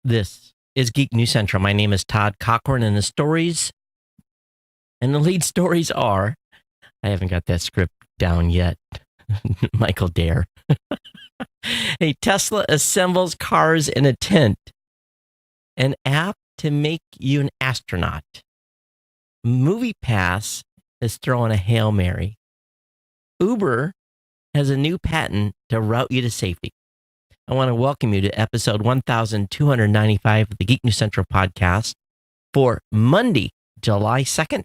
This is Geek News Central. My name is Todd Cochran, and the lead stories are, I haven't got that script down yet. Michael Dare. A Tesla assembles cars in a tent. An app to make you an astronaut. MoviePass is throwing a Hail Mary. Uber has a new patent to route you to safety. I want to welcome you to episode 1295 of the Geek News Central podcast for Monday, July 2nd.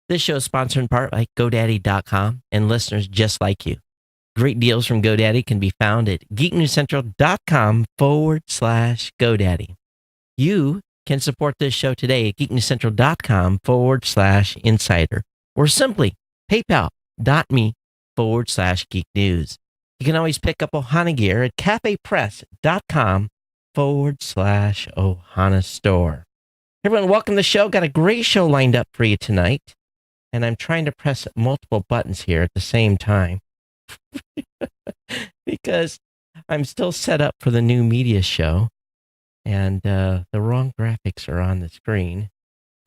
This show is sponsored in part by GoDaddy.com and listeners just like you. Great deals from GoDaddy can be found at geeknewscentral.com/GoDaddy. You can support this show today at geeknewscentral.com/insider or simply paypal.me/geeknews. You can always pick up Ohana gear at cafepress.com/Ohana store. Everyone, welcome to the show. Got a great show lined up for you tonight. And I'm trying to press multiple buttons here at the same time because I'm still set up for the new media show. And the wrong graphics are on the screen.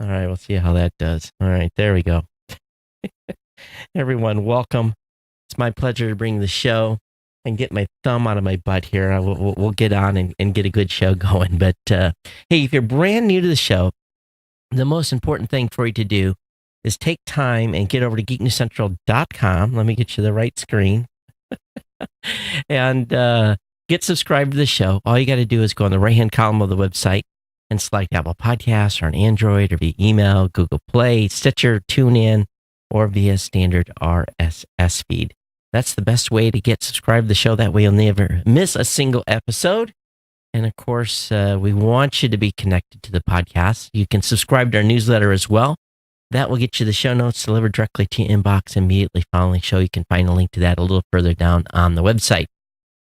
All right, we'll see how that does. All right, there we go. Everyone, welcome. It's my pleasure to bring the show and get my thumb out of my butt here. We'll get on and get a good show going. But hey, if you're brand new to the show, the most important thing for you to do is take time and get over to geeknewscentral.com. Let me get you the right screen. And get subscribed to the show. All you got to do is go on the right-hand column of the website and select Apple Podcasts or on Android or via email, Google Play, Stitcher, TuneIn, or via standard RSS feed. That's the best way to get subscribed to the show. That way you'll never miss a single episode. And of course, we want you to be connected to the podcast. You can subscribe to our newsletter as well. That will get you the show notes delivered directly to your inbox immediately following the show. You can find a link to that a little further down on the website.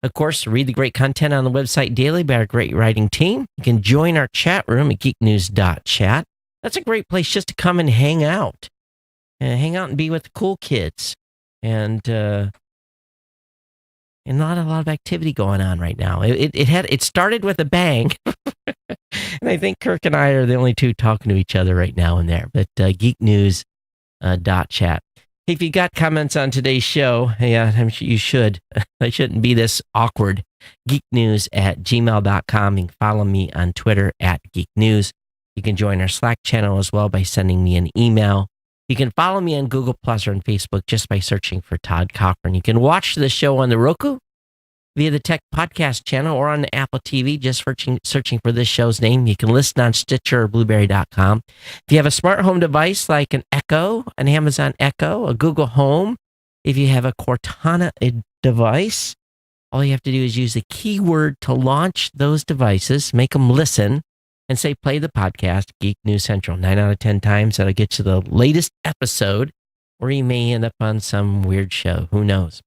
Of course, read the great content on the website daily by our great writing team. You can join our chat room at geeknews.chat. That's a great place just to come and hang out. And be with the cool kids. And not a lot of activity going on right now. It started with a bang. And I think Kirk and I are the only two talking to each other right now and there. But geeknews.chat. Hey, if you got comments on today's show, yeah, I'm sure you should. I shouldn't be this awkward. geeknews@gmail.com. You can follow me on Twitter @geeknews. You can join our Slack channel as well by sending me an email. You can follow me on Google Plus or on Facebook just by searching for Todd Cochran. You can watch the show on the Roku via the Tech Podcast channel or on the Apple TV, just searching for this show's name. You can listen on Stitcher or Blueberry.com. If you have a smart home device like an Echo, an Amazon Echo, a Google Home, if you have a Cortana device, all you have to do is use the keyword to launch those devices, make them listen, and say, play the podcast, Geek News Central. 9 out of 10 times, that'll get you the latest episode, or you may end up on some weird show. Who knows?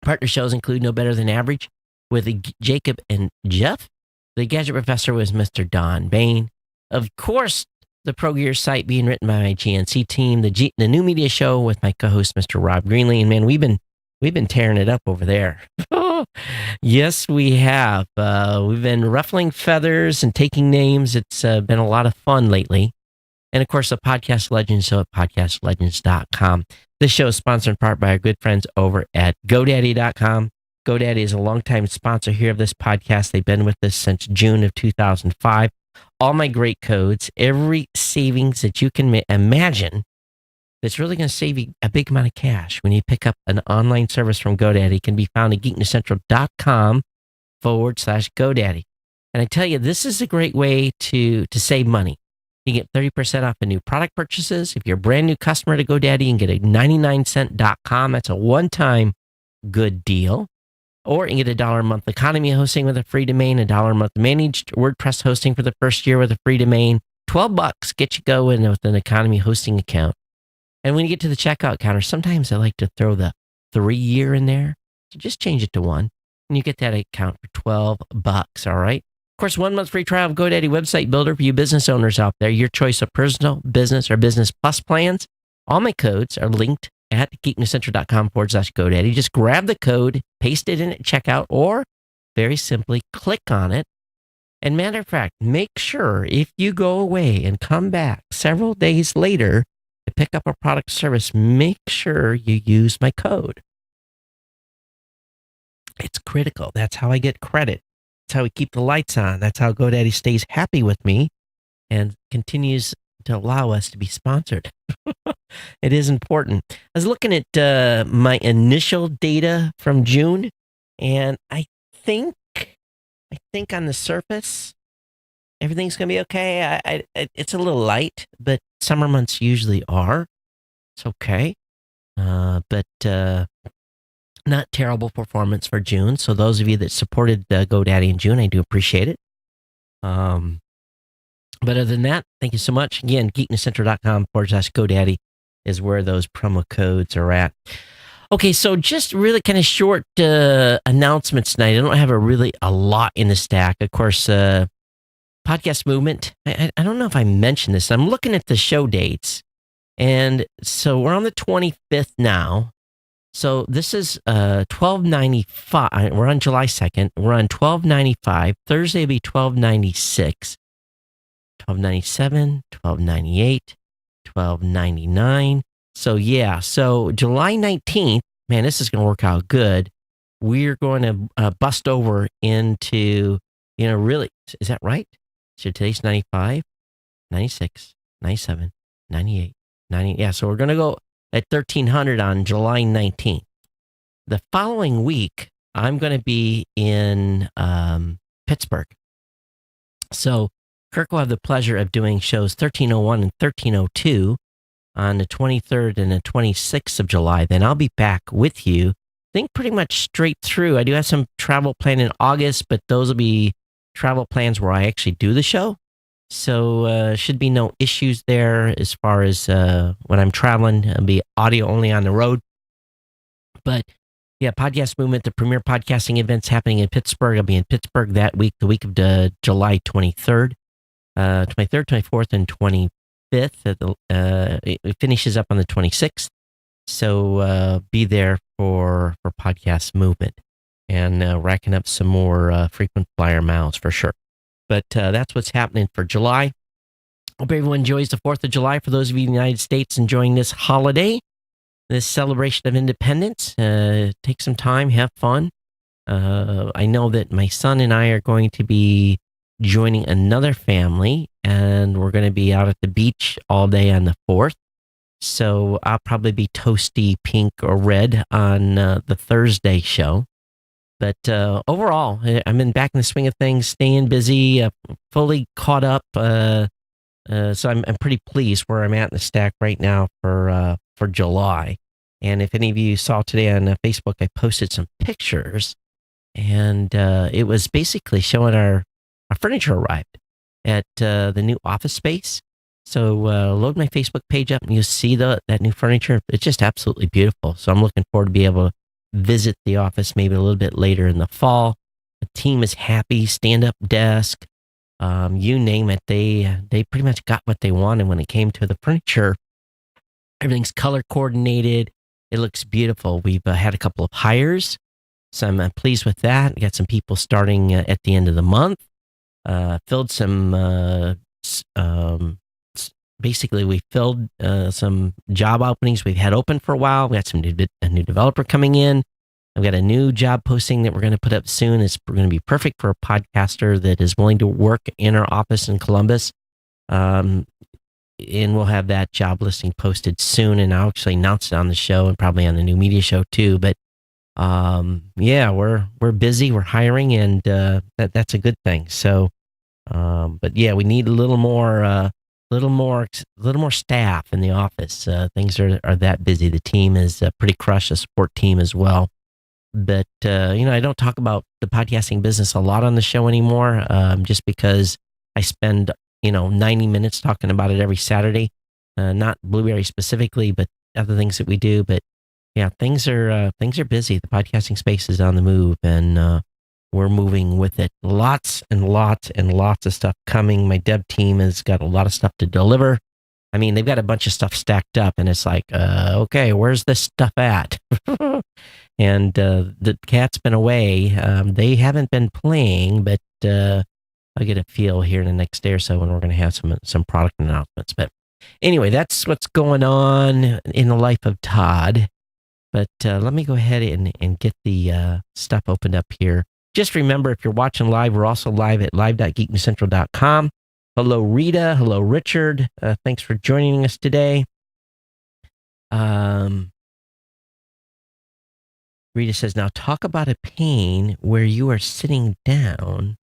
Partner shows include No Better Than Average with Jacob and Jeff. The Gadget Professor was Mr. Don Bain. Of course, the Pro Gear site being written by my GNC team. The new media show with my co-host, Mr. Rob Greenlee. And man, we've been tearing it up over there. Yes, we have. We've been ruffling feathers and taking names. It's been a lot of fun lately. And of course, the Podcast Legends show at podcastlegends.com. This show is sponsored in part by our good friends over at GoDaddy.com. GoDaddy is a longtime sponsor here of this podcast. They've been with us since June of 2005. All my great codes, every savings that you can imagine that's really going to save you a big amount of cash when you pick up an online service from GoDaddy can be found at geeknewscentral.com/GoDaddy. And I tell you, this is a great way to save money. You get 30% off of new product purchases. If you're a brand new customer to GoDaddy, you can get a 99cent.com. That's a one-time good deal. Or you can get $1 a month economy hosting with a free domain, $1 a month managed WordPress hosting for the first year with a free domain. $12 get you going with an economy hosting account. And when you get to the checkout counter, sometimes I like to throw the 3-year in there. So just change it to 1, and you get that account for $12. All right. Of course, 1 month free trial of GoDaddy website builder for you business owners out there. Your choice of personal, business, or business plus plans. All my codes are linked at geeknewscentral.com/GoDaddy. Just grab the code, paste it in at checkout, or very simply click on it And matter of fact, make sure if you go away and come back several days later to pick up a product or service, make sure you use my code. It's critical. That's how I get credit. That's how we keep the lights on. That's how GoDaddy stays happy with me and continues to allow us to be sponsored. It is important. I was looking at my initial data from June, and I think on the surface, everything's going to be okay. It's a little light, but summer months usually are. It's okay. But not terrible performance for June. So those of you that supported GoDaddy in June, I do appreciate it. But other than that, thank you so much. Again, geeknewscentral.com/GoDaddy is where those promo codes are at. Okay, so just really kind of short announcements tonight. I don't have a lot in the stack. Of course, Podcast Movement. I don't know if I mentioned this. I'm looking at the show dates. And so we're on the 25th now. So this is 1295. We're on July 2nd. We're on 1295. Thursday will be 1296. 1297, 1298, 1299. So yeah, so July 19th, man, this is going to work out good. We're going to bust over into, really, is that right? So today's 95, 96, 97, 98, 90. Yeah, so we're going to go at 1300 on July 19th. The following week, I'm going to be in Pittsburgh. So Kirk will have the pleasure of doing shows 1301 and 1302 on the 23rd and the 26th of July. Then I'll be back with you, I think pretty much straight through. I do have some travel planned in August, but those will be travel plans where I actually do the show. So should be no issues there as far as when I'm traveling. It'll be audio only on the road. But yeah, Podcast Movement, the premier podcasting event's happening in Pittsburgh. I'll be in Pittsburgh that week, the week of July 23rd. 23rd, 24th, and 25th. It finishes up on the 26th. So be there for Podcast Movement and racking up some more frequent flyer miles for sure. But that's what's happening for July. Hope everyone enjoys the 4th of July. For those of you in the United States enjoying this holiday, this celebration of independence, take some time, have fun. I know that my son and I are going to be joining another family, and we're going to be out at the beach all day on the 4th. So I'll probably be toasty pink or red on the Thursday show. But overall, I'm back in the swing of things, staying busy, fully caught up. So I'm pretty pleased where I'm at in the stack right now for July. And if any of you saw today on Facebook, I posted some pictures, and it was basically showing our furniture arrived at the new office space. So load my Facebook page up and you'll see that new furniture. It's just absolutely beautiful. So I'm looking forward to be able to visit the office maybe a little bit later in the fall. The team is happy, stand-up desk, you name it. They pretty much got what they wanted when it came to the furniture. Everything's color coordinated. It looks beautiful. We've had a couple of hires, so I'm pleased with that. We got some people starting at the end of the month. Filled some, basically we filled some job openings we've had open for a while. We got a new developer coming in. I've got a new job posting that we're going to put up soon. It's going to be perfect for a podcaster that is willing to work in our office in Columbus. And we'll have that job listing posted soon, and I'll actually announce it on the show and probably on the new media show too. But yeah, we're busy, we're hiring, and that's a good thing. So, but yeah, we need a little more staff in the office. Things are that busy. The team is pretty crushed, a support team as well. But I don't talk about the podcasting business a lot on the show anymore, just because I spend 90 minutes talking about it every Saturday. Not Blueberry specifically, but other things that we do. But yeah, things are busy. The podcasting space is on the move, and we're moving with it. Lots and lots and lots of stuff coming. My dev team has got a lot of stuff to deliver. I mean, they've got a bunch of stuff stacked up, and it's like, okay, where's this stuff at? And the cat's been away. They haven't been playing, but I'll get a feel here in the next day or so when we're going to have some product announcements. But anyway, that's what's going on in the life of Todd. But let me go ahead and get the stuff opened up here. Just remember, if you're watching live, we're also live at live.geeknewscentral.com. Hello, Rita. Hello, Richard. Thanks for joining us today. Rita says, now talk about a pain where you are sitting down.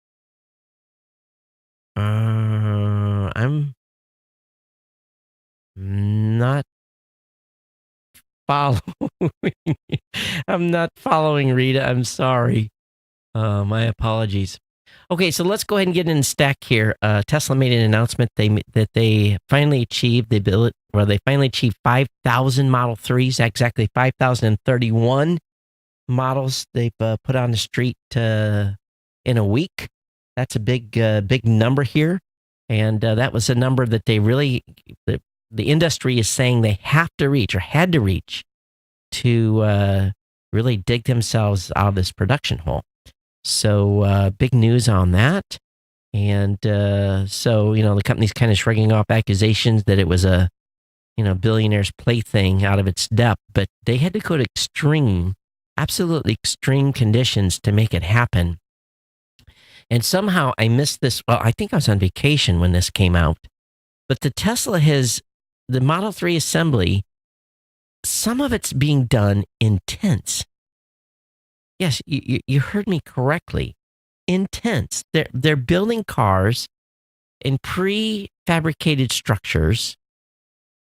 I'm not following. I'm not following, Rita. I'm sorry. My apologies. Okay, so let's go ahead and get in stack here. Tesla made an announcement that they finally achieved the ability, well, they finally achieved 5,000 Model 3s, exactly 5,031 models they've put on the street in a week. That's a big number here. And that was a number that they really, the industry is saying they have to reach or had to reach to really dig themselves out of this production hole. So big news on that. And so, the company's kind of shrugging off accusations that it was a, billionaire's plaything out of its depth, but they had to go to absolutely extreme conditions to make it happen. And somehow I missed this. Well, I think I was on vacation when this came out, but the Model 3 assembly, some of it's being done in tents. Yes, you heard me correctly. In tents. They're building cars in prefabricated structures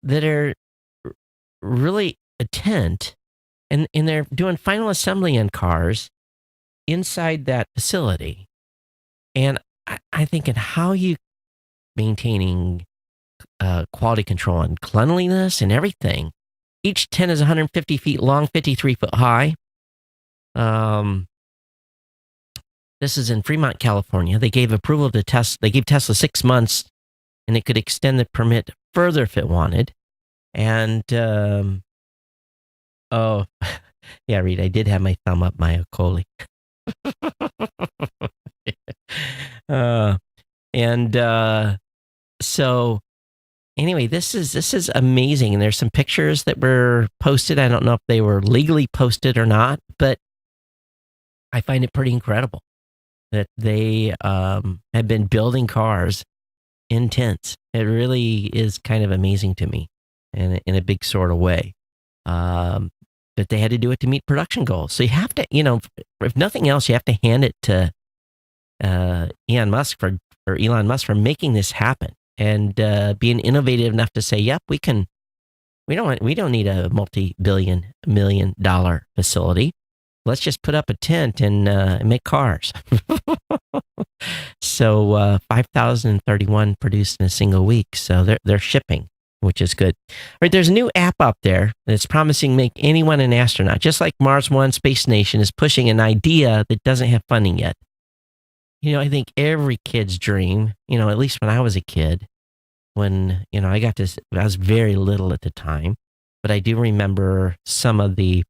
that are really a tent, and they're doing final assembly on cars inside that facility. And I think in how you maintaining quality control and cleanliness and everything. Each tent is 150 feet long, 53 foot high. This is in Fremont, California. They gave approval to Tesla. They gave Tesla 6 months, and it could extend the permit further if it wanted. And oh, yeah, Reed, I did have my thumb up my Ocoli. So anyway, this is amazing, and there's some pictures that were posted. I don't know if they were legally posted or not, but I find it pretty incredible that they have been building cars in tents. It really is kind of amazing to me, in a big sort of way, that they had to do it to meet production goals. So you have to, if nothing else, you have to hand it to Elon Musk for making this happen and being innovative enough to say, "Yep, we can. We don't need a multi-million dollar facility. Let's just put up a tent and make cars." So 5,031 produced in a single week. So they're shipping, which is good. All right, there's a new app out there that's promising to make anyone an astronaut, just like Mars One Space Nation is pushing an idea that doesn't have funding yet. I think every kid's dream, at least when I was a kid, when, I was very little at the time, but I do remember some of the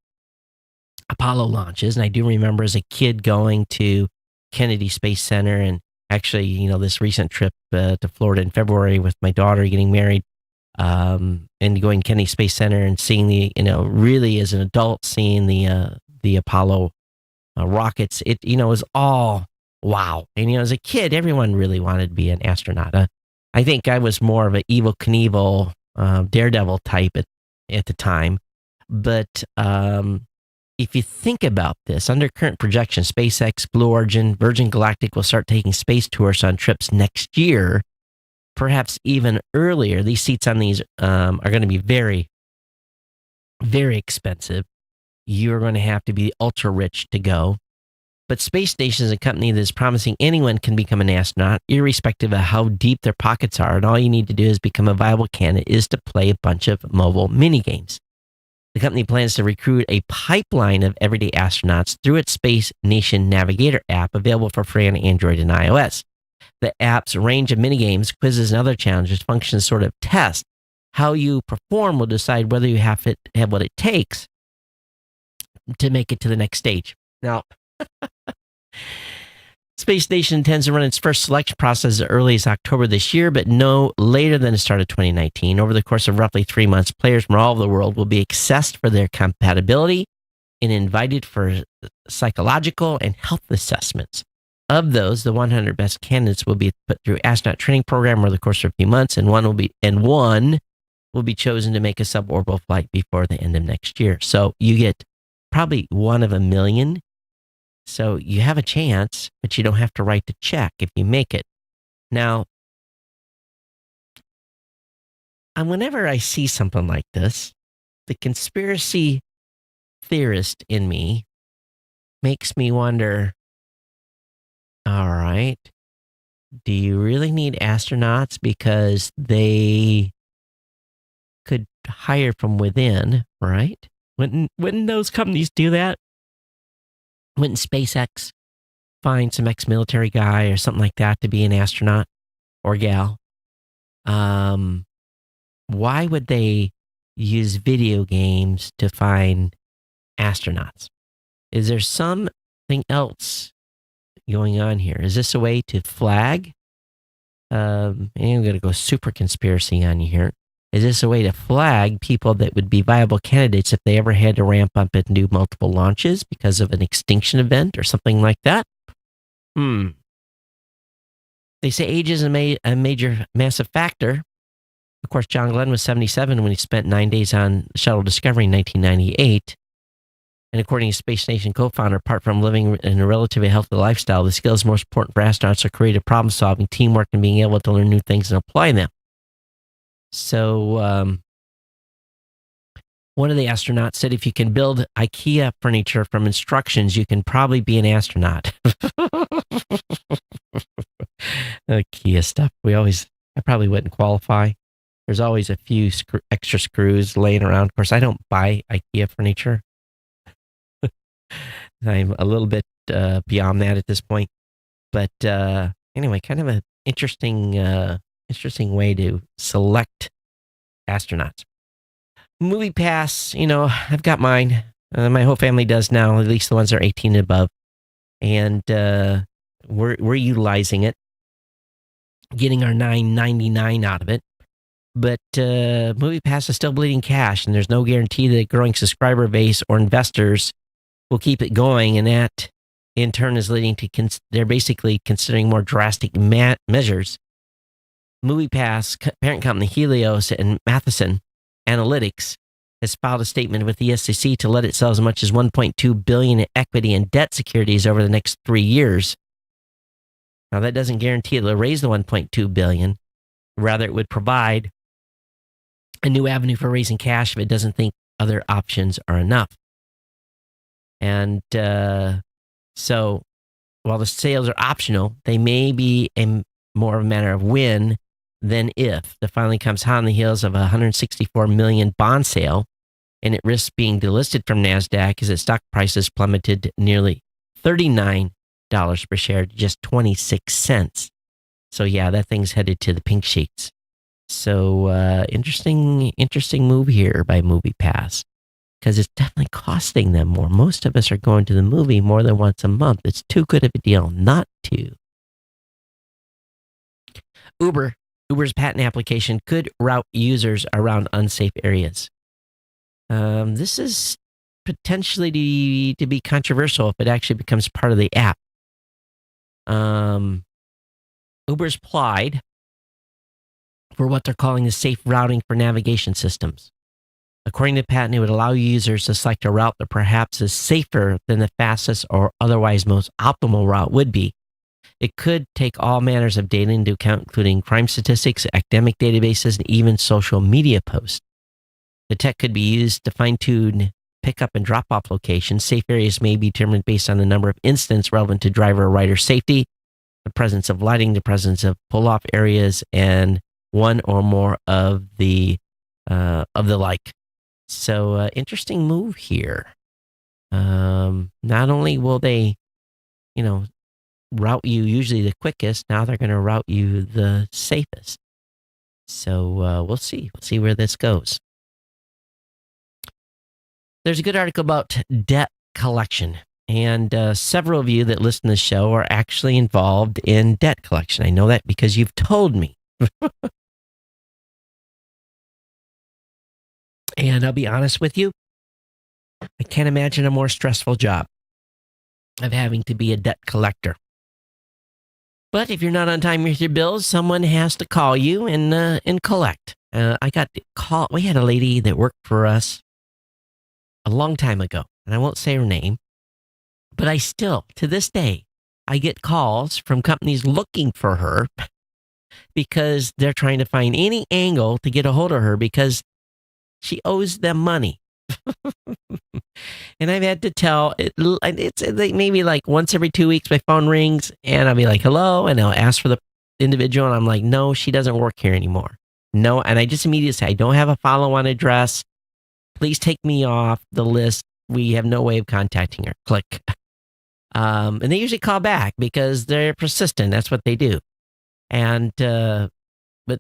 Apollo launches. And I do remember as a kid going to Kennedy Space Center, and actually, this recent trip to Florida in February with my daughter getting married, and going to Kennedy Space Center and seeing really as an adult, seeing the Apollo rockets. It, was all wow. And, as a kid, everyone really wanted to be an astronaut. I think I was more of an Evel Knievel, daredevil type at the time. But if you think about this, under current projections, SpaceX, Blue Origin, Virgin Galactic will start taking space tours on trips next year, perhaps even earlier. These seats on these are going to be very, very expensive. You're going to have to be ultra rich to go. But Space Station is a company that is promising anyone can become an astronaut, irrespective of how deep their pockets are. And all you need to do is become a viable candidate is to play a bunch of mobile minigames. The company plans to recruit a pipeline of everyday astronauts through its Space Nation Navigator app, available for free on Android and iOS. The app's range of minigames, quizzes, and other challenges function as sort of test. How you perform will decide whether you have what it takes to make it to the next stage. Now, Space Station intends to run its first selection process as early as October this year, but no later than the start of 2019. Over the course of roughly 3 months, players from all over the world will be assessed for their compatibility and invited for psychological and health assessments. Of those, the 100 best candidates will be put through astronaut training program over the course of a few months, and one will be chosen to make a suborbital flight before the end of next year. So you get probably one of a million. So you have a chance, but you don't have to write the check if you make it. Now, whenever I see something like this, the conspiracy theorist in me makes me wonder, all right, do you really need astronauts because they could hire from within, right? Wouldn't those companies do that? Wouldn't SpaceX find some ex-military guy or something like that to be an astronaut or gal? Why would they use video games to find astronauts? Is there something else going on here? Is this a way to flag? And I'm going to go super conspiracy on you here. Is this a way to flag people that would be viable candidates if they ever had to ramp up and do multiple launches because of an extinction event or something like that? They say age is a major, massive factor. Of course, John Glenn was 77 when he spent 9 days on Shuttle Discovery in 1998. And according to Space Station co-founder, apart from living in a relatively healthy lifestyle, the skills most important for astronauts are creative problem solving, teamwork, and being able to learn new things and apply them. So one of the astronauts said, if you can build IKEA furniture from instructions, you can probably be an astronaut. IKEA stuff. I probably wouldn't qualify. There's always a few extra screws laying around. Of course, I don't buy IKEA furniture. I'm a little bit beyond that at this point. But anyway, kind of an interesting way to select astronauts. Movie Pass, I've got mine. My whole family does now, at least the ones that are 18 and above. And we're utilizing it, getting our $9.99 out of it. But Movie Pass is still bleeding cash, and there's no guarantee that a growing subscriber base or investors will keep it going. And that, in turn, is leading to they're basically considering more drastic measures. Movie Pass parent company Helios and Matheson Analytics has filed a statement with the SEC to let it sell as much as $1.2 billion in equity and debt securities over the next 3 years. Now, that doesn't guarantee it'll raise the $1.2 billion. Rather, it would provide a new avenue for raising cash if it doesn't think other options are enough. And so, while the sales are optional, they may be more of a matter of when than if. The filing comes hot on the heels of a $164 million bond sale, and it risks being delisted from NASDAQ as its stock prices plummeted nearly $39 per share to just 26 cents. So yeah, that thing's headed to the pink sheets. So interesting move here by Movie Pass, because it's definitely costing them more. Most of us are going to the movie more than once a month. It's too good of a deal not to. Uber's patent application could route users around unsafe areas. This is potentially to be controversial if it actually becomes part of the app. Uber's applied for what they're calling the safe routing for navigation systems. According to the patent, it would allow users to select a route that perhaps is safer than the fastest or otherwise most optimal route would be. It could take all manners of data into account, including crime statistics, academic databases, and even social media posts. The tech could be used to fine-tune pickup and drop-off locations. Safe areas may be determined based on the number of incidents relevant to driver or rider safety, the presence of lighting, the presence of pull-off areas, and one or more of the like. So, interesting move here. Not only will they, route you usually the quickest, now they're going to route you the safest. So we'll see. We'll see where this goes. There's a good article about debt collection And several of you that listen to the show are actually involved in debt collection. I know that because you've told me. And I'll be honest with you, I can't imagine a more stressful job of having to be a debt collector. But if you're not on time with your bills, someone has to call you and collect. I got the call. We had a lady that worked for us a long time ago, and I won't say her name, but I still, to this day, I get calls from companies looking for her because they're trying to find any angle to get a hold of her because she owes them money. And I've had to tell it's maybe like once every 2 weeks my phone rings and I'll be like, hello, and I'll ask for the individual and I'm like, no, she doesn't work here anymore. No, and I just immediately say, I don't have a follow-on address. Please take me off the list. We have no way of contacting her. Click. And they usually call back because they're persistent. That's what they do. And but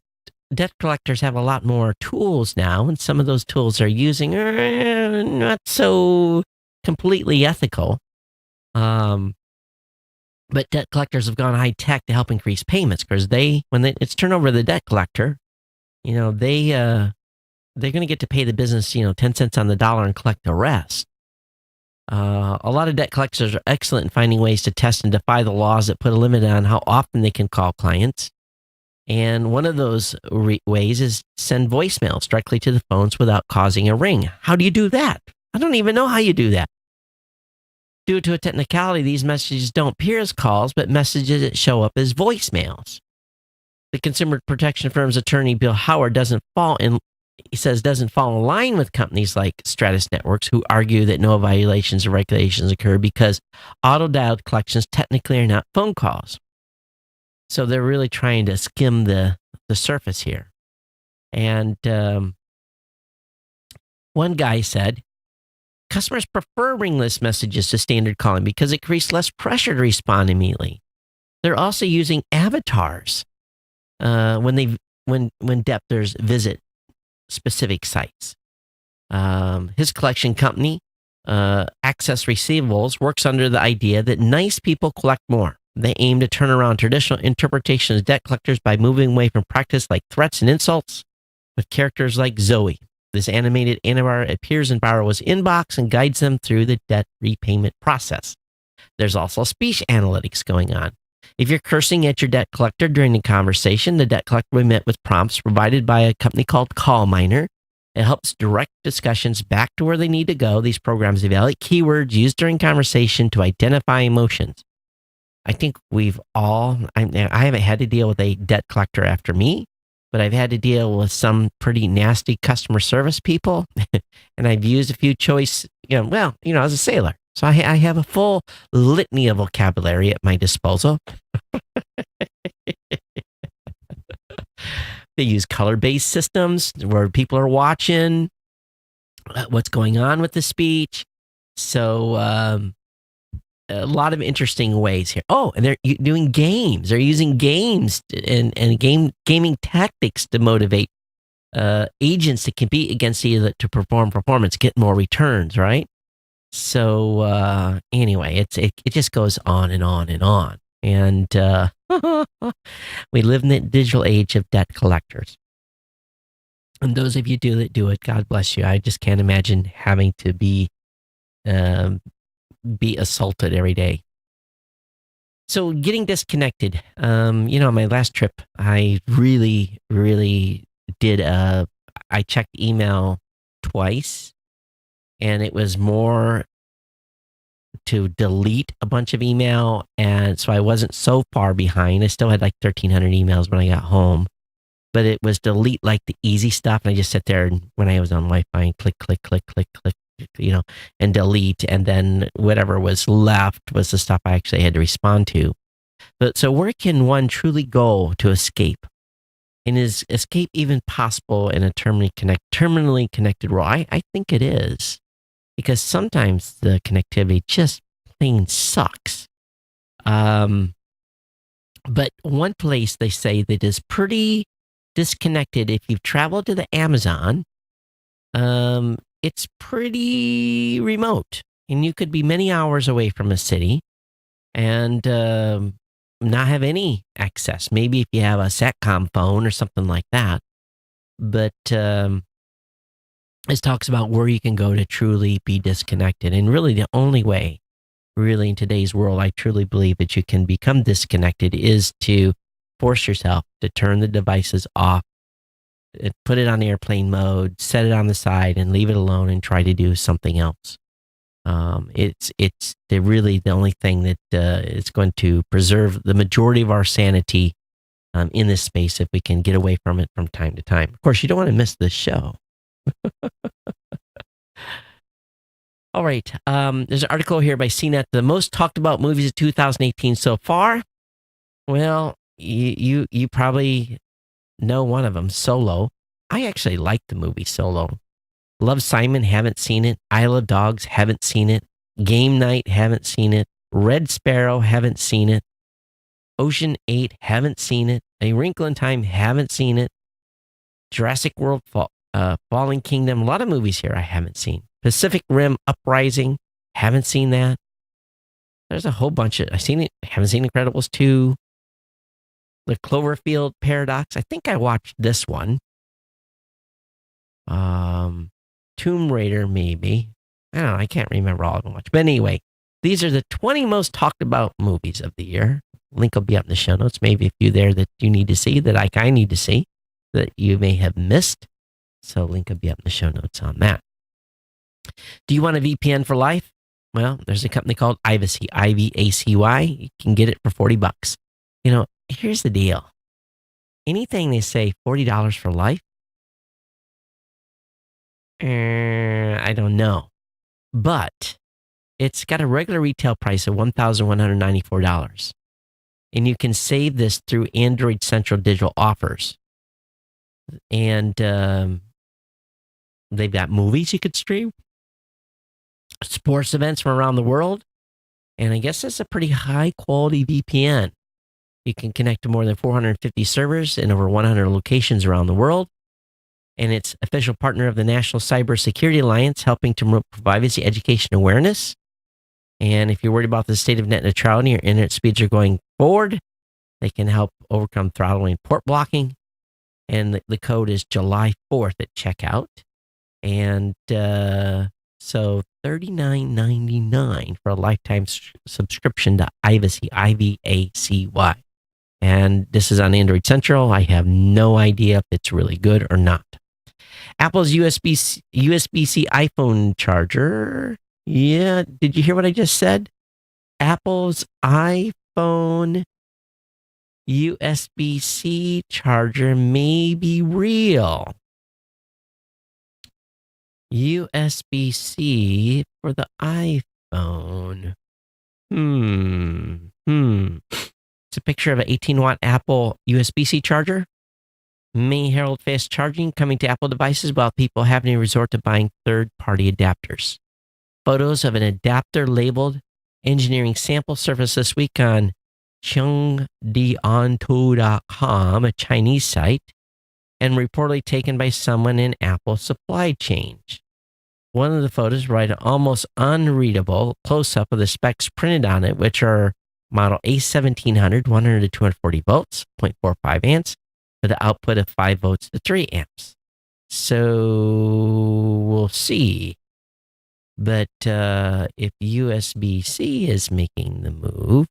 debt collectors have a lot more tools now, and some of those tools they're using are not so completely ethical. But debt collectors have gone high tech to help increase payments because it's turned over to the debt collector, they're going to get to pay the business 10 cents on the dollar and collect the rest. A lot of debt collectors are excellent in finding ways to test and defy the laws that put a limit on how often they can call clients. And one of those ways is send voicemails directly to the phones without causing a ring. How do you do that? I don't even know how you do that. Due to a technicality, these messages don't appear as calls, but messages that show up as voicemails. The consumer protection firm's attorney, Bill Howard, doesn't fall in line with companies like Stratus Networks, who argue that no violations or regulations occur because auto-dialed collections technically are not phone calls. So they're really trying to skim the surface here. And one guy said, customers prefer ringless messages to standard calling because it creates less pressure to respond immediately. They're also using avatars when debtors visit specific sites. His collection company, Access Receivables, works under the idea that nice people collect more. They aim to turn around traditional interpretations of debt collectors by moving away from practice like threats and insults with characters like Zoe. This animated avatar appears in borrower's inbox and guides them through the debt repayment process. There's also speech analytics going on. If you're cursing at your debt collector during the conversation, the debt collector will be met with prompts provided by a company called CallMiner. It helps direct discussions back to where they need to go. These programs evaluate keywords used during conversation to identify emotions. I think I haven't had to deal with a debt collector after me, but I've had to deal with some pretty nasty customer service people. And I've used a few choice, as a sailor. So I have a full litany of vocabulary at my disposal. They use color-based systems where people are watching what's going on with the speech. So a lot of interesting ways here. Oh, and they're doing games. They're using games and gaming tactics to motivate agents to compete against either to perform performance, get more returns, right? So anyway, it just goes on and on and on. And we live in the digital age of debt collectors. And those of you that do it, God bless you. I just can't imagine having to be assaulted every day. So getting disconnected. My last trip, I really, really did. I checked email twice. And it was more to delete a bunch of email. And so I wasn't so far behind. I still had like 1,300 emails when I got home. But it was delete like the easy stuff. And I just sat there and when I was on Wi-Fi and click, click, click, click, click, and delete. And then whatever was left was the stuff I actually had to respond to. But so where can one truly go to escape? And is escape even possible in a terminally connected world? I think it is. Because sometimes the connectivity just plain sucks. But one place they say that is pretty disconnected, if you've traveled to the Amazon, it's pretty remote. And you could be many hours away from a city and not have any access. Maybe if you have a SATCOM phone or something like that. But this talks about where you can go to truly be disconnected. And really, the only way, really, in today's world, I truly believe that you can become disconnected is to force yourself to turn the devices off, put it on airplane mode, set it on the side, and leave it alone and try to do something else. It's really the only thing that is going to preserve the majority of our sanity in this space if we can get away from it from time to time. Of course, you don't want to miss this show. All right. There's an article here by CNET. The most talked about movies of 2018 so far. Well, you probably know one of them, Solo. I actually like the movie Solo. Love Simon, haven't seen it. Isle of Dogs, haven't seen it. Game Night, haven't seen it. Red Sparrow, haven't seen it. Ocean 8, haven't seen it. A Wrinkle in Time, haven't seen it. Jurassic World, Fallen Kingdom, a lot of movies here I haven't seen. Pacific Rim Uprising, haven't seen that. There's a whole bunch of, I've seen it, haven't seen Incredibles 2. The Cloverfield Paradox, I think I watched this one. Tomb Raider, maybe. I don't know, I can't remember all of them much. But anyway, these are the 20 most talked about movies of the year. Link will be up in the show notes. Maybe a few there that you need to see, that I need to see, that you may have missed. So link will be up in the show notes on that. Do you want a VPN for life? Well, there's a company called Ivacy, IVACY. You can get it for $40. You know, here's the deal. Anything they say $40 for life, I don't know. But it's got a regular retail price of $1,194. And you can save this through Android Central digital offers. And they've got movies you could stream, sports events from around the world. And I guess it's a pretty high quality VPN. You can connect to more than 450 servers in over 100 locations around the world. And it's official partner of the National Cybersecurity Alliance, helping to promote privacy education awareness. And if you're worried about the state of net neutrality or internet speeds are going forward, they can help overcome throttling and port blocking. And the code is July 4th at checkout. And so $39.99 for a lifetime subscription to Ivacy, IVACY. And this is on Android Central. I have no idea if it's really good or not. Apple's USB-C iPhone charger. Yeah, did you hear what I just said? Apple's iPhone USB-C charger may be real. USB-C for the iPhone. It's a picture of an 18-watt Apple USB-C charger. May herald fast charging coming to Apple devices while people having to resort to buying third-party adapters. Photos of an adapter labeled engineering sample surfaced this week on chengdiantou.com, a Chinese site, and reportedly taken by someone in Apple supply chain. One of the photos provided an almost unreadable close-up of the specs printed on it, which are model A1700, 100 to 240 volts, 0.45 amps, with an output of 5 volts to 3 amps. So we'll see. But if USB-C is making the move,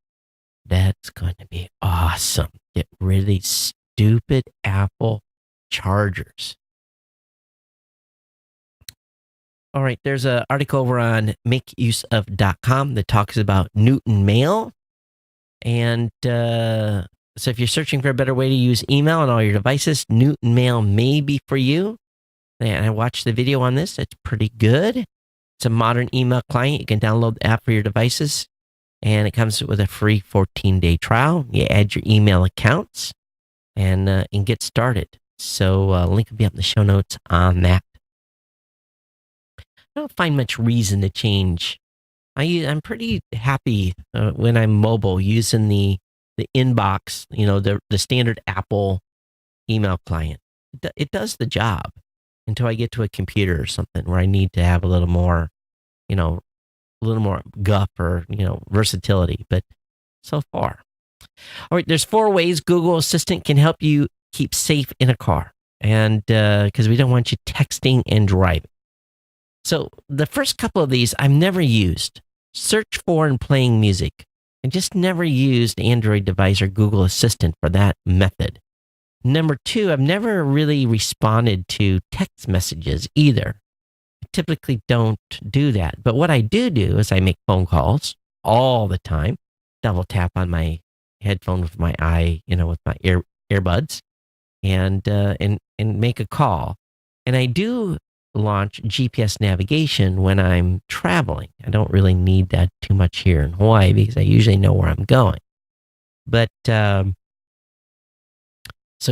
that's going to be awesome. Get rid of these stupid Apple chargers. All right, there's an article over on makeuseof.com that talks about Newton Mail. And so if you're searching for a better way to use email on all your devices, Newton Mail may be for you. And I watched the video on this. It's pretty good. It's a modern email client. You can download the app for your devices. And it comes with a free 14-day trial. You add your email accounts and get started. So link will be up in the show notes on that. I don't find much reason to change. I'm pretty happy when I'm mobile using the inbox, the standard Apple email client. It does the job until I get to a computer or something where I need to have a little more, a little more guff or, versatility, but so far. All right, there's 4 ways Google Assistant can help you keep safe in a car. And because we don't want you texting and driving. So the first couple of these I've never used. Search for and playing music. I just never used Android device or Google Assistant for that method. Number 2, I've never really responded to text messages either. I typically don't do that. But what I do is I make phone calls all the time, double tap on my headphone with my with my earbuds and make a call. And I do launch GPS navigation when I'm traveling. I don't really need that too much here in Hawaii because I usually know where I'm going. But so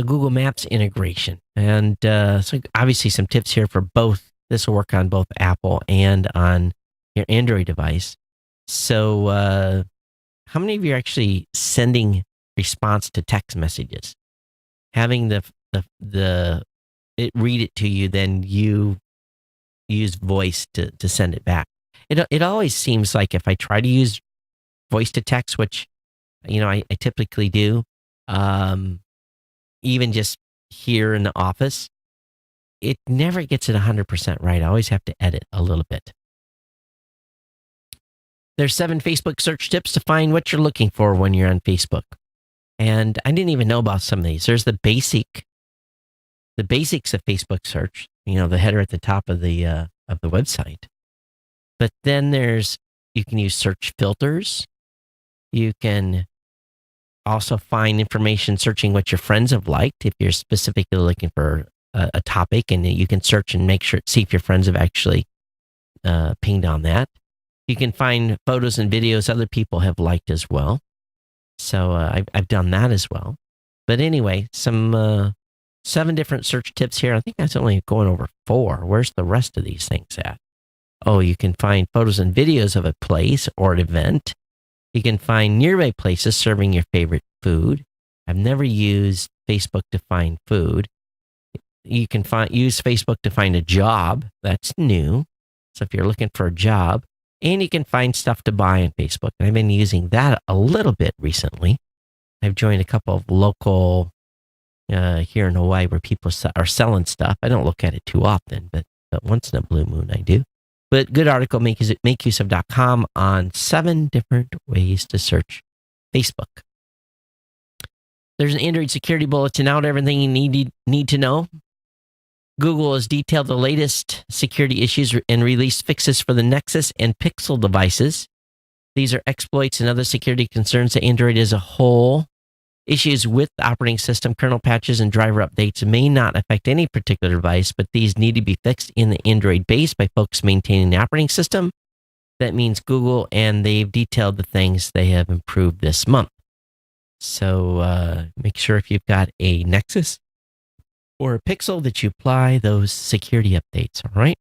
Google Maps integration. And so obviously some tips here for both. This will work on both Apple and on your Android device. So how many of you are actually sending response to text messages? Having it read it to you, then you use voice to send it back. It always seems like if I try to use voice to text, which I typically do, even just here in the office, it never gets it 100% right. I always have to edit a little bit. There's 7 Facebook search tips to find what you're looking for when you're on Facebook. And I didn't even know about some of these. There's the basics of Facebook search, the header at the top of the website. But then you can use search filters. You can also find information searching what your friends have liked if you're specifically looking for a topic, and you can search and see if your friends have actually pinged on that. You can find photos and videos other people have liked as well. So I've done that as well. But anyway, some 7 different search tips here. I think that's only going over 4. Where's the rest of these things at? Oh, you can find photos and videos of a place or an event. You can find nearby places serving your favorite food. I've never used Facebook to find food. You can use Facebook to find a job. That's new. So if you're looking for a job, and you can find stuff to buy on Facebook. And I've been using that a little bit recently. I've joined a couple of local here in Hawaii where people are selling stuff. I don't look at it too often, but once in a blue moon I do. But good article, makeuseof.com on 7 different ways to search Facebook. There's an Android security bulletin out, everything you need to know. Google has detailed the latest security issues and released fixes for the Nexus and Pixel devices. These are exploits and other security concerns to Android as a whole. Issues with the operating system, kernel patches, and driver updates may not affect any particular device, but these need to be fixed in the Android base by folks maintaining the operating system. That means Google, and they've detailed the things they have improved this month. So make sure if you've got a Nexus or a Pixel that you apply those security updates, all right?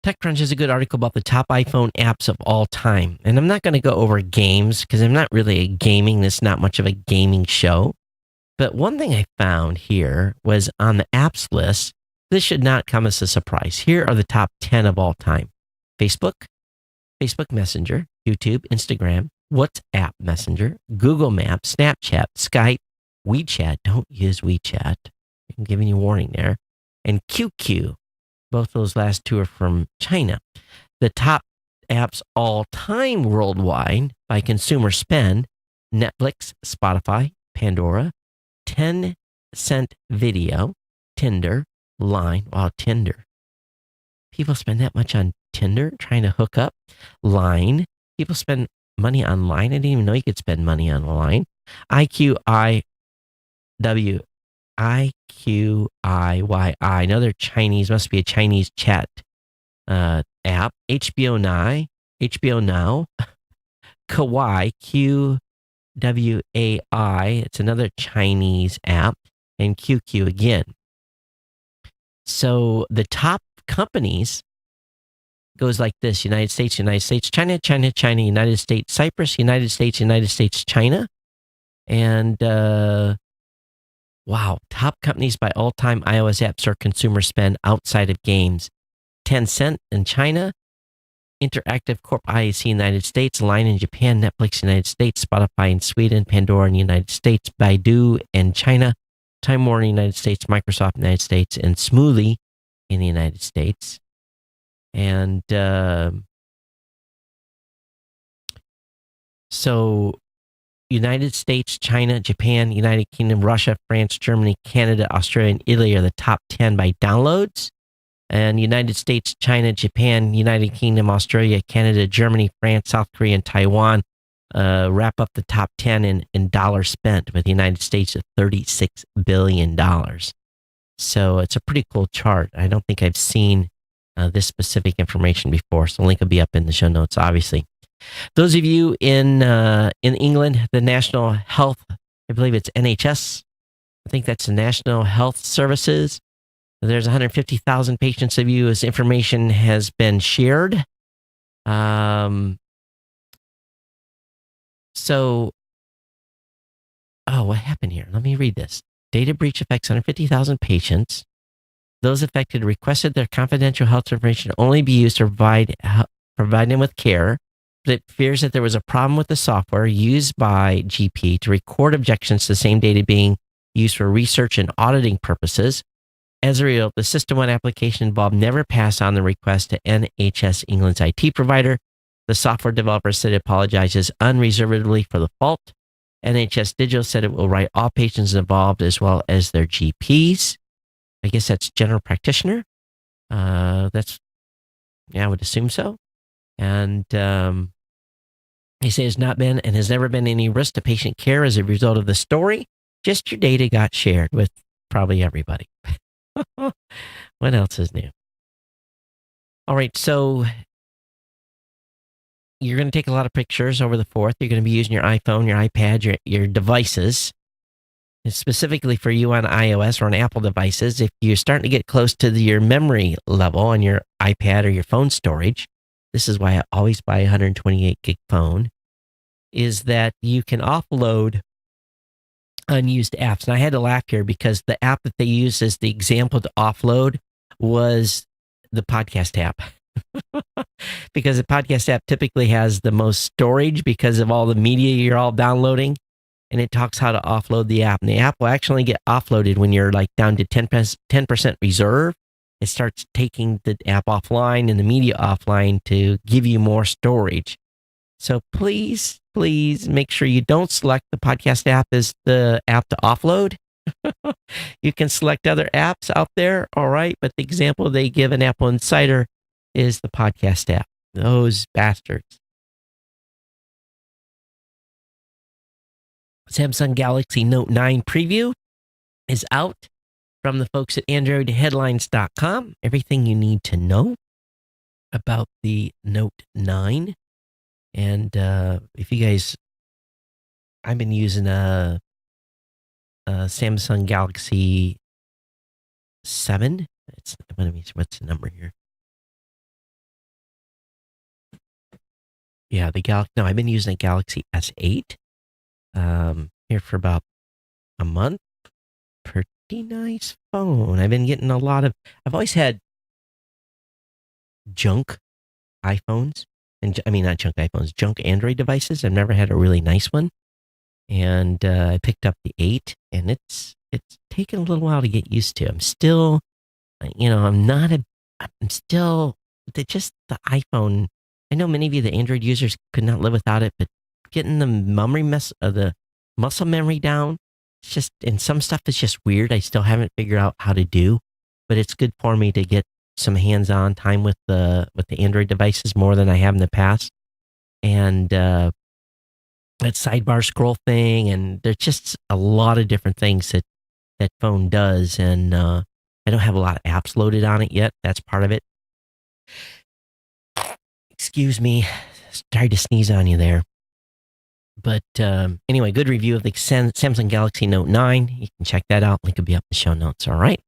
TechCrunch has a good article about the top iPhone apps of all time. And I'm not going to go over games because I'm not really this is not much of a gaming show. But one thing I found here was on the apps list, this should not come as a surprise. Here are the top 10 of all time. Facebook, Facebook Messenger, YouTube, Instagram, WhatsApp Messenger, Google Maps, Snapchat, Skype, WeChat. Don't use WeChat. I'm giving you a warning there. And QQ. Both those last 2 are from China. The top apps all time worldwide by consumer spend: Netflix, Spotify, Pandora, 10-cent Video, Tinder, Line. Wow, Tinder. People spend that much on Tinder trying to hook up. Line. People spend money on Line. I didn't even know you could spend money on Line. IQIYI, another Chinese, must be a Chinese chat app. HBO Now, Kawaii, QWAI, it's another Chinese app, and QQ again. So the top companies goes like this: United States, China, United States, Cyprus, United States, China. And wow, top companies by all-time iOS App Store consumer spend outside of games: Tencent in China, Interactive Corp IAC United States, Line in Japan, Netflix United States, Spotify in Sweden, Pandora in the United States, Baidu in China, Time Warner in the United States, Microsoft in the United States, and Smoothie in the United States. And so United States, China, Japan, United Kingdom, Russia, France, Germany, Canada, Australia, and Italy are the top 10 by downloads. And United States, China, Japan, United Kingdom, Australia, Canada, Germany, France, South Korea, and Taiwan wrap up the top 10 in dollars spent, with the United States at $36 billion. So it's a pretty cool chart. I don't think I've seen this specific information before, so the link will be up in the show notes, obviously. Those of you in England, the National Health, I believe it's NHS. I think that's the National Health Services. There's 150,000 patients of you as information has been shared. What happened here? Let me read this. Data breach affects 150,000 patients. Those affected requested their confidential health information only be used to provide them with care. But it fears that there was a problem with the software used by GP to record objections to the same data being used for research and auditing purposes. As a result, the System 1 application involved never passed on the request to NHS England's IT provider. The software developer said it apologizes unreservedly for the fault. NHS Digital said it will write all patients involved as well as their GPs. I guess that's general practitioner. I would assume so. And he says there's not been and has never been any risk to patient care as a result of the story. Just your data got shared with probably everybody. What else is new? All right, so you're going to take a lot of pictures over the 4th. You're going to be using your iPhone, your iPad, your devices. And specifically for you on iOS or on Apple devices, if you're starting to get close to your memory level on your iPad or your phone storage, this is why I always buy a 128 gig phone, is that you can offload unused apps. And I had to laugh here because the app that they used as the example to offload was the podcast app. Because the podcast app typically has the most storage because of all the media you're all downloading. And it talks how to offload the app. And the app will actually get offloaded when you're like down to 10% reserve. It starts taking the app offline and the media offline to give you more storage. So please make sure you don't select the podcast app as the app to offload. You can select other apps out there, all right? But the example they give in Apple Insider is the podcast app. Those bastards. Samsung Galaxy Note 9 preview is out from the folks at AndroidHeadlines.com. Everything you need to know about the Note 9. And if you guys, I've been using a Samsung Galaxy 7. What's the number here? Yeah, I've been using a Galaxy S8 here for about a month. Pretty nice phone. I've been getting I've always had junk iPhones. Not junk iPhones, junk Android devices. I've never had a really nice one. And I picked up the 8, and it's taken a little while to get used to. I'm still, the iPhone. I know many of you, the Android users, could not live without it, but getting the muscle memory down, it's just, and some stuff is just weird. I still haven't figured out how to do, but it's good for me to get some hands-on time with the Android devices more than I have in the past. And that sidebar scroll thing, and there's just a lot of different things that phone does. And I don't have a lot of apps loaded on it yet. That's part of it. Excuse me. Tried to sneeze on you there. But anyway, good review of the Samsung Galaxy Note 9. You can check that out. Link will be up in the show notes. All right.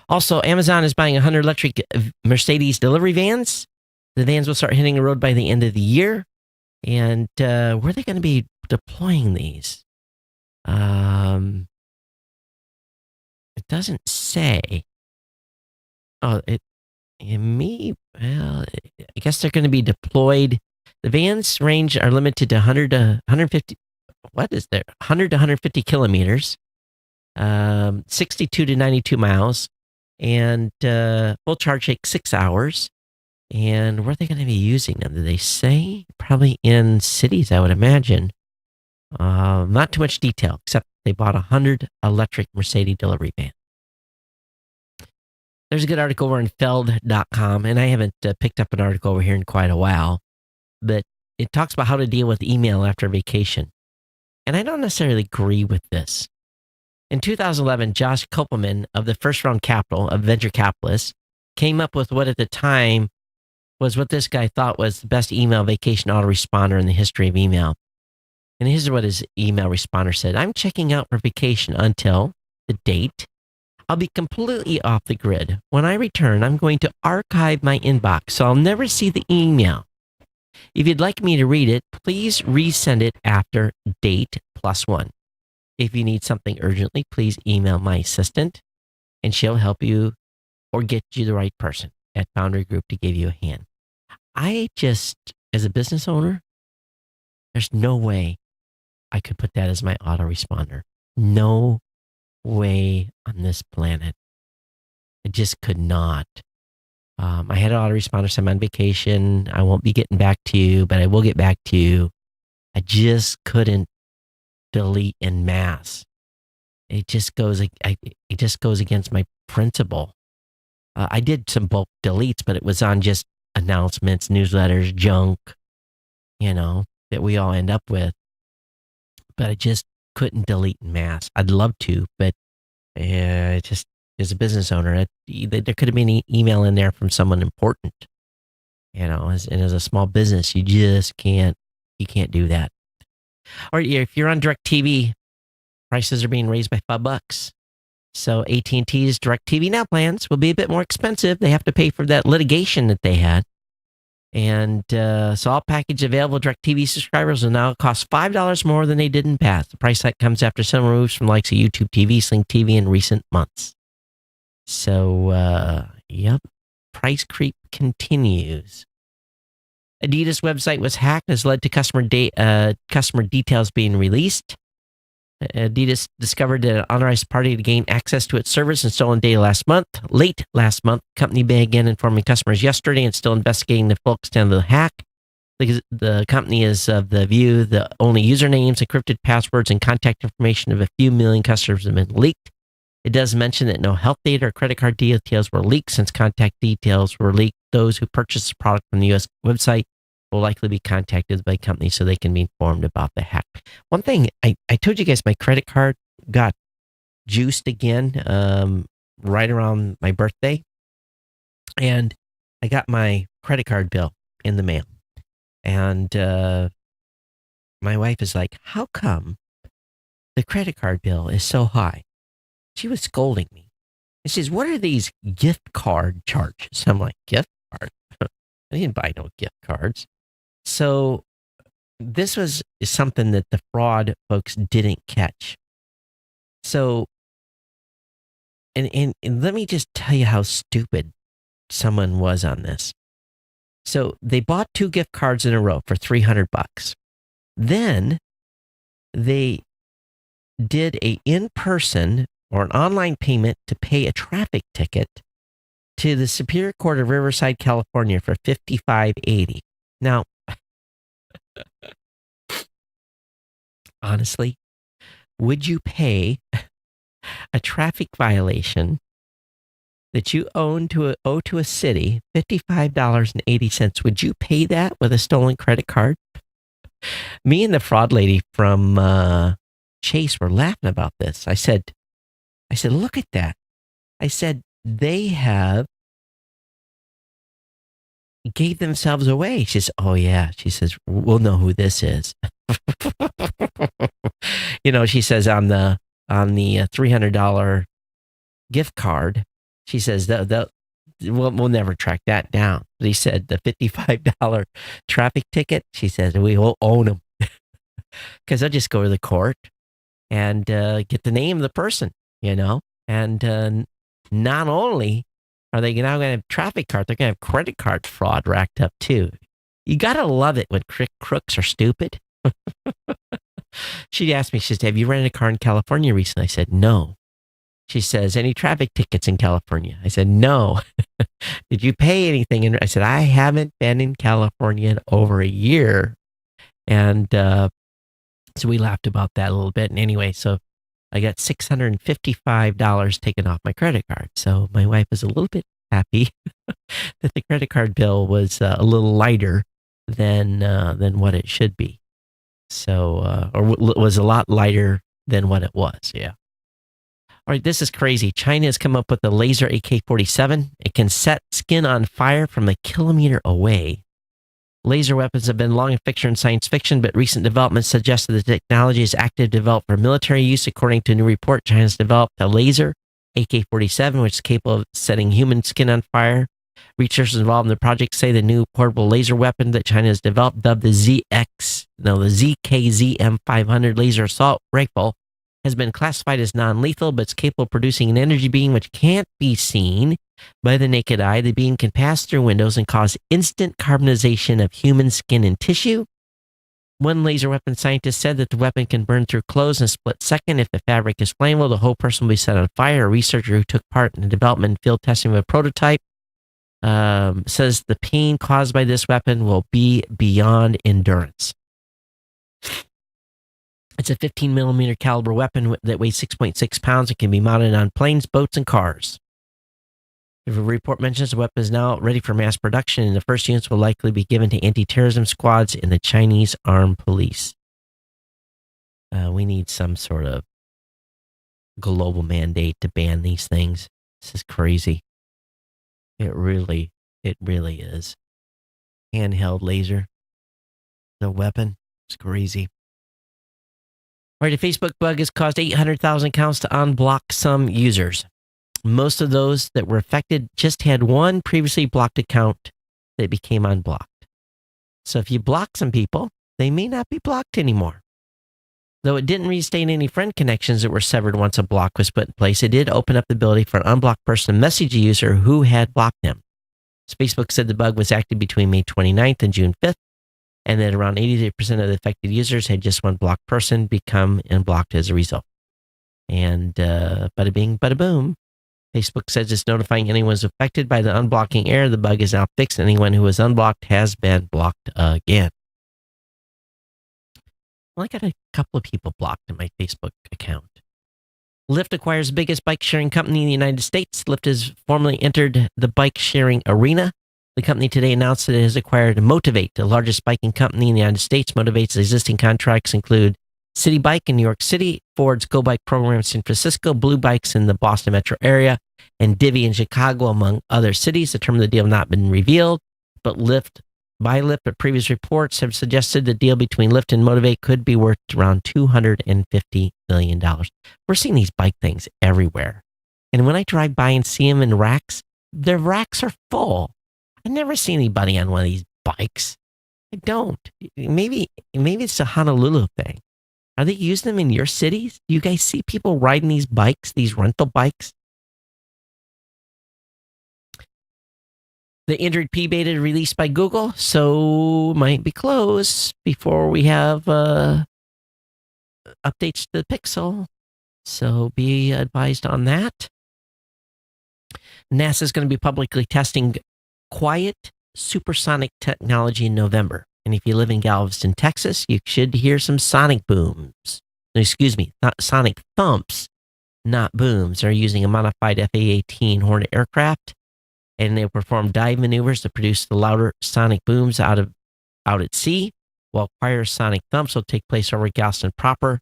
Also, Amazon is buying 100 electric Mercedes delivery vans. The vans will start hitting the road by the end of the year. And where are they going to be deploying these? It doesn't say. Oh, I guess they're going to be deployed. The vans range are limited to 100 to 150. What is there? 100 to 150 kilometers, 62 to 92 miles, and full charge takes 6 hours. And where are they going to be using them? Did they say? Probably in cities, I would imagine. Not too much detail, except they bought 100 electric Mercedes delivery vans. There's a good article over on Feld.com, and I haven't picked up an article over here in quite a while, but it talks about how to deal with email after vacation. And I don't necessarily agree with this. In 2011, Josh Kopelman of the First Round Capital, of venture capitalists, came up with what at the time was what this guy thought was the best email vacation autoresponder in the history of email. And here's what his email responder said. I'm checking out for vacation until the date. I'll be completely off the grid. When I return, I'm going to archive my inbox, so I'll never see the email. If you'd like me to read it, please resend it after date +1. If you need something urgently, please email my assistant, and she'll help you or get you the right person at Boundary Group to give you a hand. I just, as a business owner, there's no way I could put that as my autoresponder. No way on this planet. I just could not. I had an autoresponder, so I'm on vacation. I won't be getting back to you, but I will get back to you. I just couldn't delete en masse. It just goes against my principle. I did some bulk deletes, but it was on just announcements, newsletters, junk, that we all end up with. But I just couldn't delete en masse. I'd love to, but just as a business owner, there could have been an email in there from someone important. As a small business, you just can't do that. Or if you're on DirecTV, prices are being raised by $5. So AT&T's DirecTV Now plans will be a bit more expensive. They have to pay for that litigation that they had. And so all package available DirecTV subscribers will now cost $5 more than they did in the past. The price hike comes after similar moves from the likes of YouTube TV, Sling TV in recent months. So, yep, price creep continues. Adidas website was hacked and has led to customer details being released. Adidas discovered that an unauthorized party had gained access to its servers and stolen data late last month. The company began informing customers yesterday and still investigating the full extent of the hack. The company is of the view that only usernames, encrypted passwords, and contact information of a few million customers have been leaked. It does mention that no health data or credit card details were leaked. Since contact details were leaked, those who purchased the product from the U.S. website will likely be contacted by companies so they can be informed about the hack. One thing, I told you guys my credit card got juiced again right around my birthday. And I got my credit card bill in the mail. And my wife is like, how come the credit card bill is so high? She was scolding me. And she says, what are these gift card charges? I'm like, gift card? I didn't buy no gift cards. So this was something that the fraud folks didn't catch. So, and let me just tell you how stupid someone was on this. So they bought 2 gift cards in a row for $300. Then they did a in-person or an online payment to pay a traffic ticket to the Superior Court of Riverside, California for $55.80. Now, honestly, would you pay a traffic violation that you owe to a city $55.80? Would you pay that with a stolen credit card? Me and the fraud lady from Chase were laughing about this. I said, look at that. I said, they have gave themselves away. She says, oh yeah. She says, we'll know who this is. She says on the $300 gift card, she says we'll never track that down. But he said the $55 traffic ticket, she says, we will own them because they'll just go to the court and get the name of the person, and not only Are they now going to have traffic card? They're going to have credit card fraud racked up too. You got to love it when crooks are stupid. She asked me, she said, have you rented a car in California recently? I said, no. She says, any traffic tickets in California? I said, no. Did you pay anything? And I said, I haven't been in California in over a year. And so we laughed about that a little bit. And anyway, so I got $655 taken off my credit card. So my wife is a little bit happy that the credit card bill was a little lighter than what it should be. So, or was a lot lighter than what it was. Yeah. All right, this is crazy. China has come up with a laser AK-47. It can set skin on fire from a kilometer away. Laser weapons have been long a fixture in science fiction, but recent developments suggest that the technology is active developed for military use. According to a new report, China has developed a laser AK-47, which is capable of setting human skin on fire. Researchers involved in the project say the new portable laser weapon that China has developed, dubbed the ZKZM500 laser assault rifle, has been classified as non-lethal, but it's capable of producing an energy beam which can't be seen by the naked eye. The beam can pass through windows and cause instant carbonization of human skin and tissue. One laser weapon scientist said that the weapon can burn through clothes in a split second. If the fabric is flammable, the whole person will be set on fire. A researcher who took part in the development and field testing of a prototype says the pain caused by this weapon will be beyond endurance. It's a 15 millimeter caliber weapon that weighs 6.6 pounds and can be mounted on planes, boats, and cars. The report mentions the weapon is now ready for mass production, and the first units will likely be given to anti-terrorism squads in the Chinese armed police. We need some sort of global mandate to ban these things. This is crazy. It really is. Handheld laser, the weapon. It's crazy. All right, a Facebook bug has caused 800,000 accounts to unblock some users. Most of those that were affected just had one previously blocked account that became unblocked. So if you block some people, they may not be blocked anymore. Though it didn't restate any friend connections that were severed once a block was put in place, it did open up the ability for an unblocked person to message a user who had blocked them. So Facebook said the bug was active between May 29th and June 5th, and that around 83% of the affected users had just one blocked person become unblocked as a result. And bada bing, bada boom. Facebook says it's notifying anyone who's affected by the unblocking error. The bug is now fixed. Anyone who was unblocked has been blocked again. Well, I got a couple of people blocked in my Facebook account. Lyft acquires the biggest bike sharing company in the United States. Lyft has formally entered the bike sharing arena. The company today announced that it has acquired Motivate, the largest biking company in the United States. Motivate's existing contracts include City Bike in New York City, Ford's Go Bike program in San Francisco, Blue Bikes in the Boston metro area, and Divvy in Chicago, among other cities. The term of the deal has not been revealed, but previous reports have suggested the deal between Lyft and Motivate could be worth around $250 million. We're seeing these bike things everywhere. And when I drive by and see them in racks, their racks are full. I've never seen anybody on one of these bikes. I don't. Maybe it's a Honolulu thing. Are they using them in your cities? Do you guys see people riding these bikes, these rental bikes? The Android P beta released by Google, so might be closed before we have updates to the Pixel. So be advised on that. NASA is going to be publicly testing quiet supersonic technology in November. And if you live in Galveston, Texas, you should hear some sonic booms. Excuse me, not sonic thumps, not booms. They're using a modified FA-18 Hornet aircraft, and they perform dive maneuvers to produce the louder sonic booms out at sea, while quieter sonic thumps will take place over Galveston proper.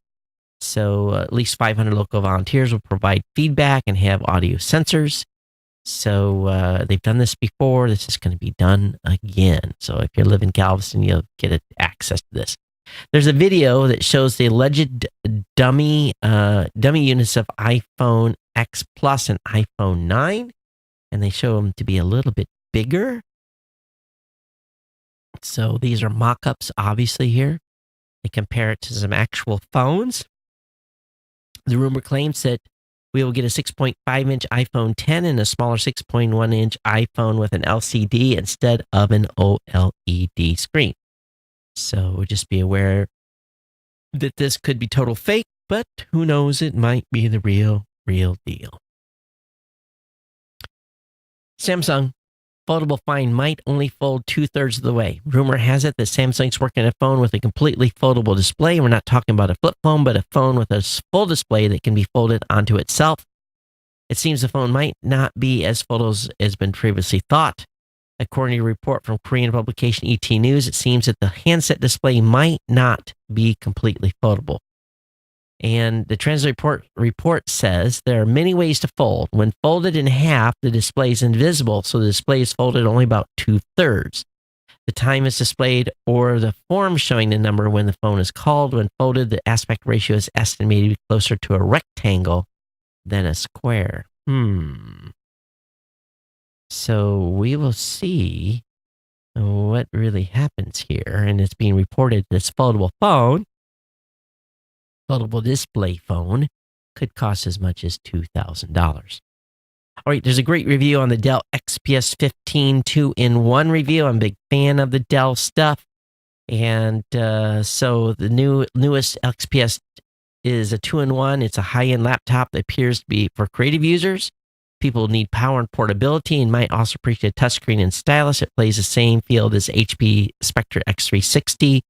So at least 500 local volunteers will provide feedback and have audio sensors. So they've done this before. This is going to be done again. So if you live in Galveston, you'll get access to this. There's a video that shows the alleged dummy units of iPhone X Plus and iPhone 9, and they show them to be a little bit bigger. So these are mock-ups, obviously, here. They compare it to some actual phones. The rumor claims that We will get a 6.5-inch iPhone 10 and a smaller 6.1-inch iPhone with an LCD instead of an OLED screen. So just be aware that this could be total fake, but who knows, it might be the real deal. Samsung foldable phone might only fold 2/3 of the way. Rumor has it that Samsung's working on a phone with a completely foldable display. We're not talking about a flip phone, but a phone with a full display that can be folded onto itself. It seems the phone might not be as foldable as has been previously thought. According to a report from Korean publication ET News, it seems that the handset display might not be completely foldable. And the Translate report says there are many ways to fold. When folded in half, the display is invisible, so the display is folded only about 2/3. The time is displayed or the form showing the number when the phone is called. When folded, the aspect ratio is estimated to be closer to a rectangle than a square. So we will see what really happens here. And it's being reported this foldable display phone could cost as much as $2,000. All right, there's a great review on the Dell XPS 15 2-in-1 review. I'm a big fan of the Dell stuff. And so the newest XPS is a 2-in-1. It's a high-end laptop that appears to be for creative users. People need power and portability and might also appreciate a touchscreen and stylus. It plays the same field as HP Spectre X360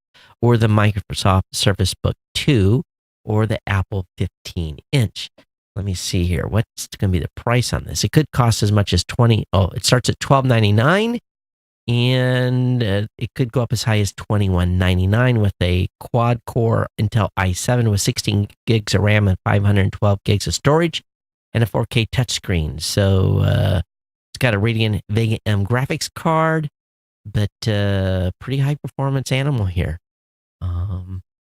or the Microsoft Surface Book 2 or the Apple 15-inch. Let me see here. What's going to be the price on this? It could cost as much as it starts at $12.99 and it could go up as high as $21.99 with a quad-core Intel i7 with 16 gigs of RAM and 512 gigs of storage and a 4K touchscreen. So it's got a Radeon Vega M graphics card, but pretty high performance animal here.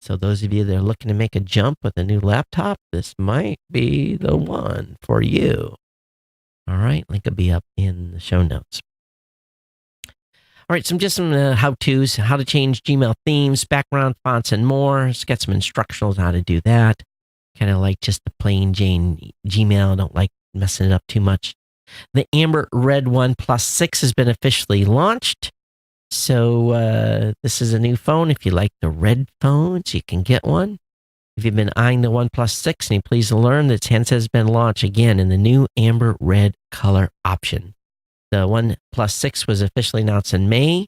So those of you that are looking to make a jump with a new laptop, this might be the one for you. All right, link will be up in the show notes. All right, some how-tos, how to change Gmail themes, background fonts, and more. It's got some instructionals on how to do that. Kind of like just the plain Jane Gmail. Don't like messing it up too much. The Amber Red OnePlus 6 has been officially launched. So this is a new phone. If you like the red phones, you can get one. If you've been eyeing the OnePlus 6 and you're pleased to learn that handset has been launched again in the new Amber Red color option. The OnePlus 6 was officially announced in May,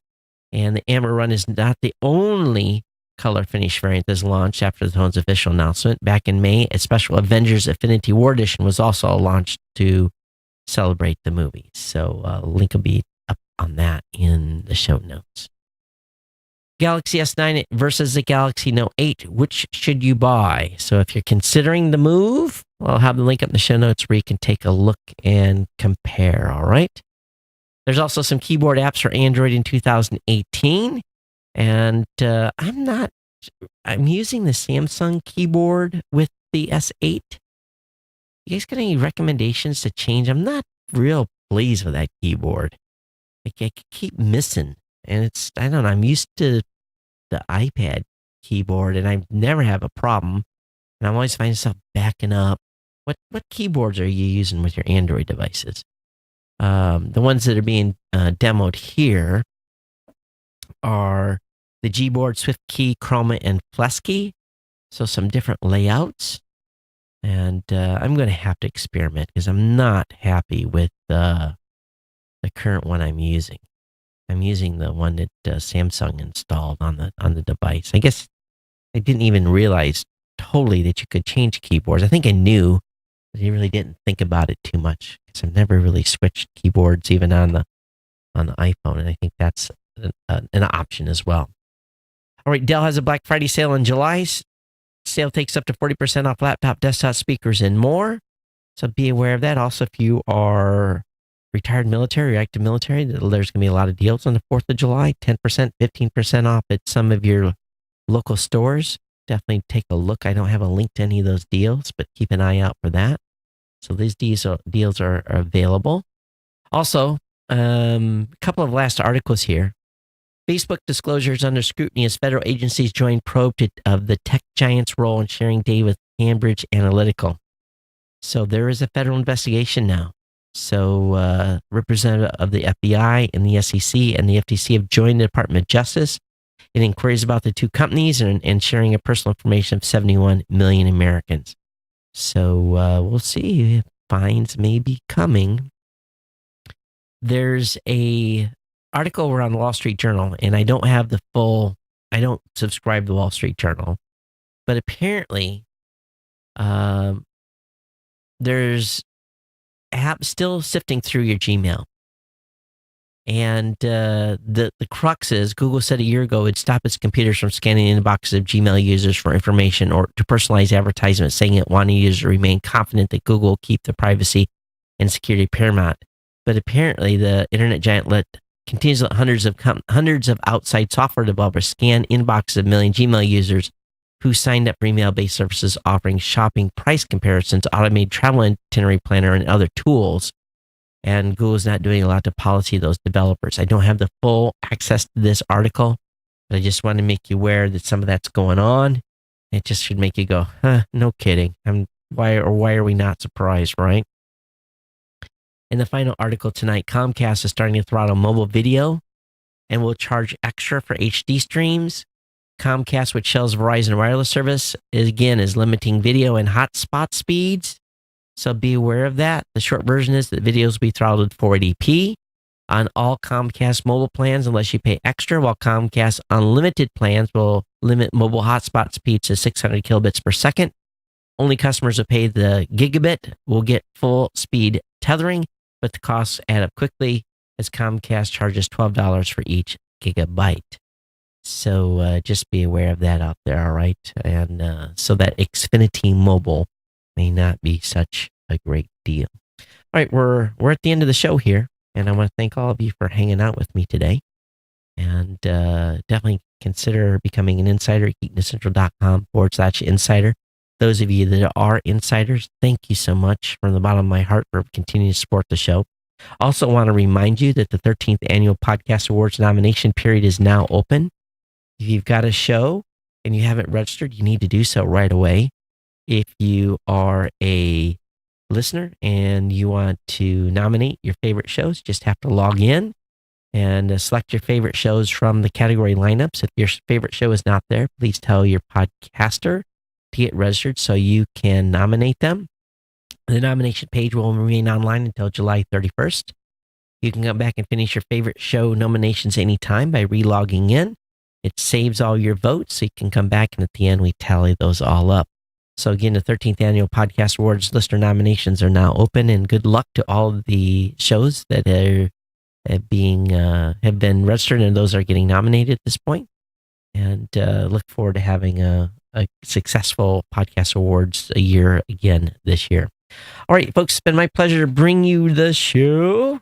and the Amber Run is not the only color finish variant that's launched after the phone's official announcement. Back in May, a special Avengers Infinity War Edition was also launched to celebrate the movie. So link will be up on that in the show notes. Galaxy S9 versus the Galaxy Note 8. Which should you buy? So if you're considering the move, I'll have the link up in the show notes where you can take a look and compare, all right? There's also some keyboard apps for Android in 2018. And I'm using the Samsung keyboard with the S8. You guys got any recommendations to change? I'm not real pleased with that keyboard. I keep missing. And I don't know, I'm used to the iPad keyboard and I never have a problem. And I'm always finding myself backing up. What keyboards are you using with your Android devices? The ones that are being demoed here are the Gboard, SwiftKey, Chroma, and Flesky. So some different layouts. And I'm going to have to experiment because I'm not happy with the current one I'm using. I'm using the one that Samsung installed on the device. I guess I didn't even realize totally that you could change keyboards. I think I knew, but I really didn't think about it too much because I've never really switched keyboards even on the iPhone, and I think that's an option as well. All right, Dell has a Black Friday sale in July. Sale takes up to 40% off laptop, desktop speakers, and more. So be aware of that. Also, if you are retired military or active military, there's going to be a lot of deals on the 4th of July, 10%, 15% off at some of your local stores. Definitely take a look. I don't have a link to any of those deals, but keep an eye out for that. So these deals are available. Also, a couple of last articles here. Facebook disclosures under scrutiny as federal agencies join probe of the tech giant's role in sharing data with Cambridge Analytica. So there is a federal investigation now. So representative of the FBI and the SEC and the FTC have joined the Department of Justice in inquiries about the two companies and sharing of personal information of 71 million Americans. So we'll see. Fines may be coming. There's a article around the Wall Street Journal, and I don't have the full. I don't subscribe to the Wall Street Journal, but apparently, there's app still sifting through your Gmail. And the crux is Google said a year ago it'd stop its computers from scanning inboxes of Gmail users for information or to personalize advertisements, saying it wanted users to remain confident that Google will keep the privacy and security paramount. But apparently, the internet giant continues to let hundreds of outside software developers scan inboxes of million Gmail users who signed up for email-based services offering shopping price comparisons, automated travel itinerary planner, and other tools. And Google's not doing a lot to policy those developers. I don't have the full access to this article, but I just want to make you aware that some of that's going on. It just should make you go, no kidding. Why are we not surprised, right? In the final article tonight, Comcast is starting to throttle mobile video and will charge extra for HD streams. Comcast, which sells Verizon wireless service, is limiting video and hotspot speeds. So be aware of that. The short version is that videos will be throttled 480p on all Comcast mobile plans unless you pay extra, while Comcast unlimited plans will limit mobile hotspot speeds to 600 kilobits per second. Only customers who pay the gigabit will get full speed tethering, but the costs add up quickly as Comcast charges $12 for each gigabyte. So just be aware of that out there, all right? And so that Xfinity Mobile may not be such a great deal. All right, we're at the end of the show here, and I want to thank all of you for hanging out with me today. And definitely consider becoming an insider at geeknewscentral.com/insider. Those of you that are insiders, thank you so much from the bottom of my heart for continuing to support the show. Also want to remind you that the 13th Annual Podcast Awards nomination period is now open. If you've got a show and you haven't registered, you need to do so right away. If you are a listener and you want to nominate your favorite shows, just have to log in and select your favorite shows from the category lineups. If your favorite show is not there, please tell your podcaster to get registered so you can nominate them. The nomination page will remain online until July 31st. You can come back and finish your favorite show nominations anytime by re-logging in. It saves all your votes, so you can come back, and at the end, we tally those all up. So again, the 13th Annual Podcast Awards listener nominations are now open, and good luck to all of the shows that have been registered, and those are getting nominated at this point. And look forward to having a successful Podcast Awards a year again this year. All right, folks, it's been my pleasure to bring you the show.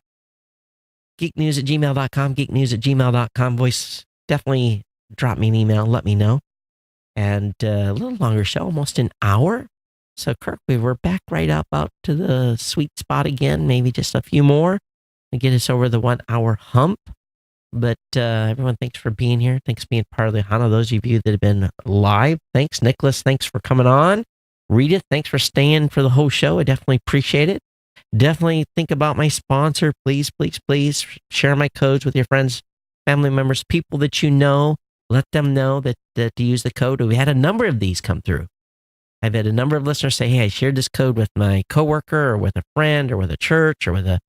geeknews@gmail.com, geeknews@gmail.com. Voice, definitely drop me an email, let me know. And a little longer show, almost an hour. So, Kirk, we're back right up out to the sweet spot again, maybe just a few more to get us over the 1 hour hump. But everyone, thanks for being here. Thanks for being part of the Hana. Those of you that have been live, thanks. Nicholas, thanks for coming on. Rita, thanks for staying for the whole show. I definitely appreciate it. Definitely think about my sponsor. Please, please, please share my codes with your friends, family members, people that you know. Let them know that to use the code. We had a number of these come through. I've had a number of listeners say, hey, I shared this code with my coworker or with a friend or with a church or with a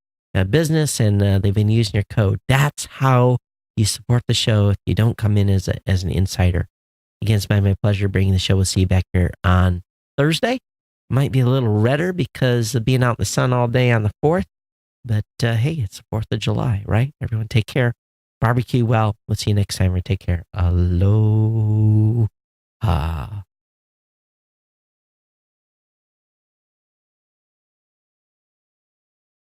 business, and they've been using your code. That's how you support the show if you don't come in as an insider. Again, it's been my pleasure bringing the show. We'll see you back here on Thursday. Might be a little redder because of being out in the sun all day on the 4th. But hey, it's the 4th of July, right? Everyone take care. Barbecue well. We'll see you next time. Take care. Aloha.